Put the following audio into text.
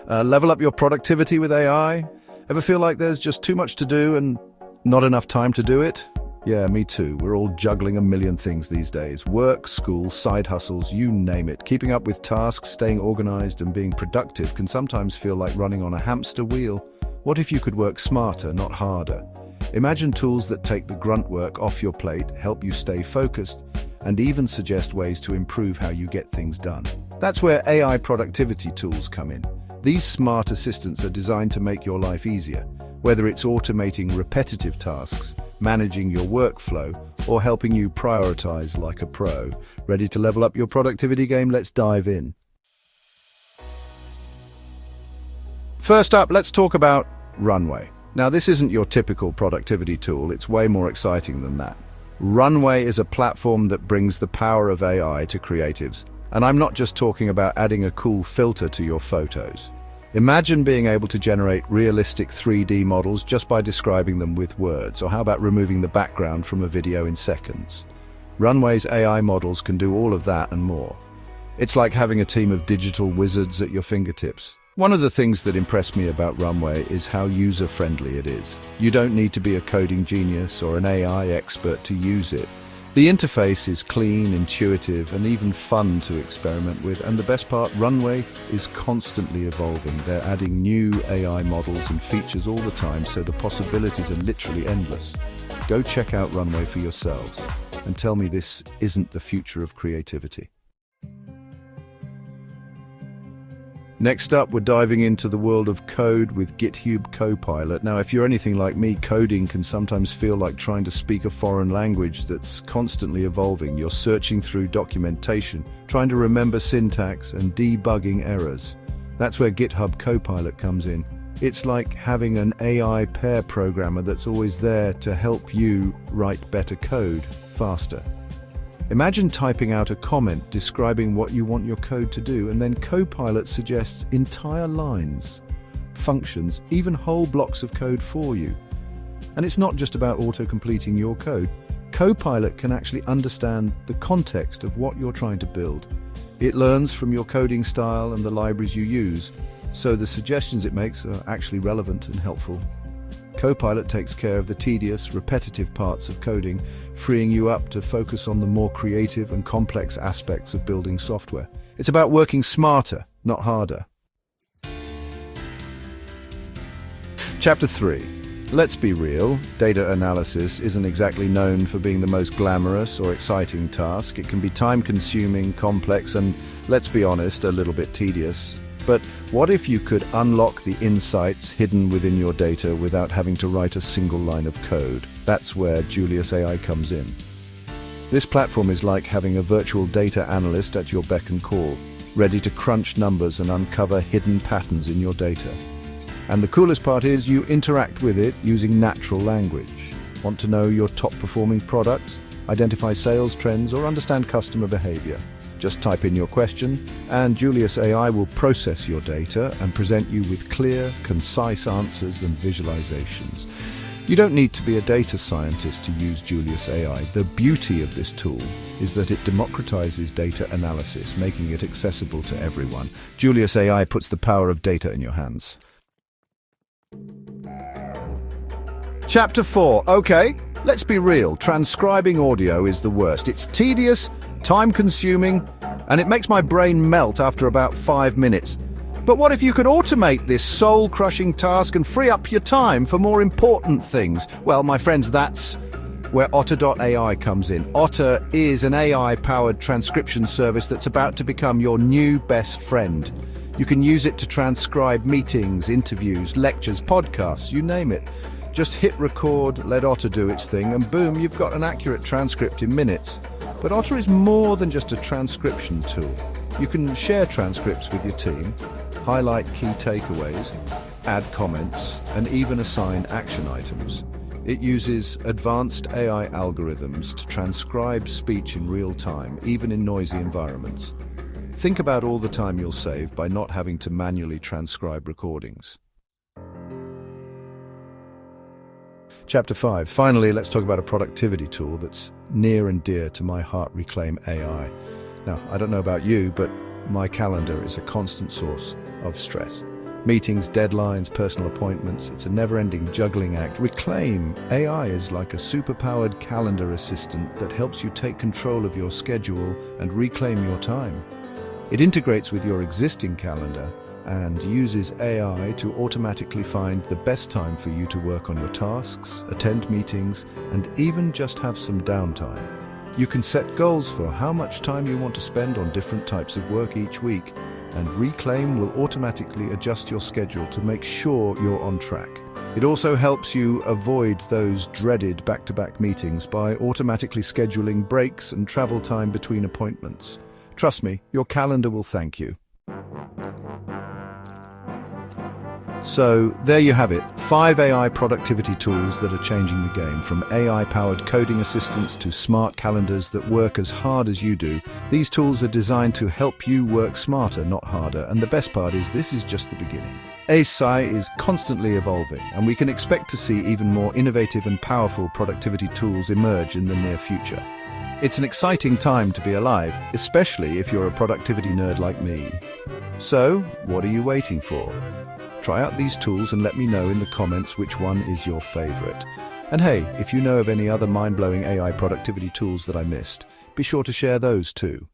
Level up your productivity with AI? Ever feel like there's just too much to do and not enough time to do it? Yeah, me too. We're all juggling a million things these days. Work, school, side hustles, you name it. Keeping up with tasks, staying organized, and being productive can sometimes feel like running on a hamster wheel. What if you could work smarter, not harder? Imagine tools that take the grunt work off your plate, help you stay focused, and even suggest ways to improve how you get things done. That's where AI productivity tools come in. These smart assistants are designed to make your life easier, whether it's automating repetitive tasks, managing your workflow, or helping you prioritize like a pro. Ready to level up your productivity game? Let's dive in. First up, let's talk about Runway. Now, this isn't your typical productivity tool, it's way more exciting than that. Runway is a platform that brings the power of AI to creatives. And I'm not just talking about adding a cool filter to your photos. Imagine being able to generate realistic 3D models just by describing them with words, or how about removing the background from a video in seconds? Runway's AI models can do all of that and more. It's like having a team of digital wizards at your fingertips. One of the things that impressed me about Runway is how user-friendly it is. You don't need to be a coding genius or an AI expert to use it. The interface is clean, intuitive, and even fun to experiment with. And the best part, Runway is constantly evolving. They're adding new AI models and features all the time, so the possibilities are literally endless. Go check out Runway for yourselves and tell me this isn't the future of creativity. Next up, we're diving into the world of code with GitHub Copilot. Now, if you're anything like me, coding can sometimes feel like trying to speak a foreign language that's constantly evolving. You're searching through documentation, trying to remember syntax and debugging errors. That's where GitHub Copilot comes in. It's like having an AI pair programmer that's always there to help you write better code faster. Imagine typing out a comment describing what you want your code to do, and then Copilot suggests entire lines, functions, even whole blocks of code for you. And it's not just about auto-completing your code. Copilot can actually understand the context of what you're trying to build. It learns from your coding style and the libraries you use, so the suggestions it makes are actually relevant and helpful. Copilot takes care of the tedious, repetitive parts of coding, freeing you up to focus on the more creative and complex aspects of building software. It's about working smarter, not harder. Chapter 3. Let's be real, data analysis isn't exactly known for being the most glamorous or exciting task. It can be time-consuming, complex, and, let's be honest, a little bit tedious. But what if you could unlock the insights hidden within your data without having to write a single line of code? That's where Julius AI comes in. This platform is like having a virtual data analyst at your beck and call, ready to crunch numbers and uncover hidden patterns in your data. And the coolest part is you interact with it using natural language. Want to know your top-performing products, identify sales trends, or understand customer behavior? Just type in your question, and Julius AI will process your data and present you with clear, concise answers and visualizations. You don't need to be a data scientist to use Julius AI. The beauty of this tool is that it democratizes data analysis, making it accessible to everyone. Julius AI puts the power of data in your hands. Chapter 4. Okay, let's be real. Transcribing audio is the worst. It's tedious, time-consuming, and it makes my brain melt after about 5 minutes. But what if you could automate this soul-crushing task and free up your time for more important things? Well, my friends, that's where Otter.ai comes in. Otter is an AI-powered transcription service that's about to become your new best friend. You can use it to transcribe meetings, interviews, lectures, podcasts, you name it. Just hit record, let Otter do its thing, and boom, you've got an accurate transcript in minutes. But Otter is more than just a transcription tool. You can share transcripts with your team, highlight key takeaways, add comments, and even assign action items. It uses advanced AI algorithms to transcribe speech in real time, even in noisy environments. Think about all the time you'll save by not having to manually transcribe recordings. Chapter 5. Finally, let's talk about a productivity tool that's near and dear to my heart, Reclaim AI. Now, I don't know about you, but my calendar is a constant source of stress. Meetings, deadlines, personal appointments, it's a never-ending juggling act. Reclaim AI is like a superpowered calendar assistant that helps you take control of your schedule and reclaim your time. It integrates with your existing calendar and uses AI to automatically find the best time for you to work on your tasks, attend meetings, and even just have some downtime. You can set goals for how much time you want to spend on different types of work each week, and Reclaim will automatically adjust your schedule to make sure you're on track. It also helps you avoid those dreaded back-to-back meetings by automatically scheduling breaks and travel time between appointments. Trust me, your calendar will thank you. So, there you have it, 5 AI productivity tools that are changing the game. From AI-powered coding assistants to smart calendars that work as hard as you do. These tools are designed to help you work smarter, not harder. And the best part is, this is just the beginning. AI is constantly evolving, and we can expect to see even more innovative and powerful productivity tools emerge in the near future. It's an exciting time to be alive, especially if you're a productivity nerd like me. So, what are you waiting for? Try out these tools and let me know in the comments which one is your favorite. And hey, if you know of any other mind-blowing AI productivity tools that I missed, be sure to share those too.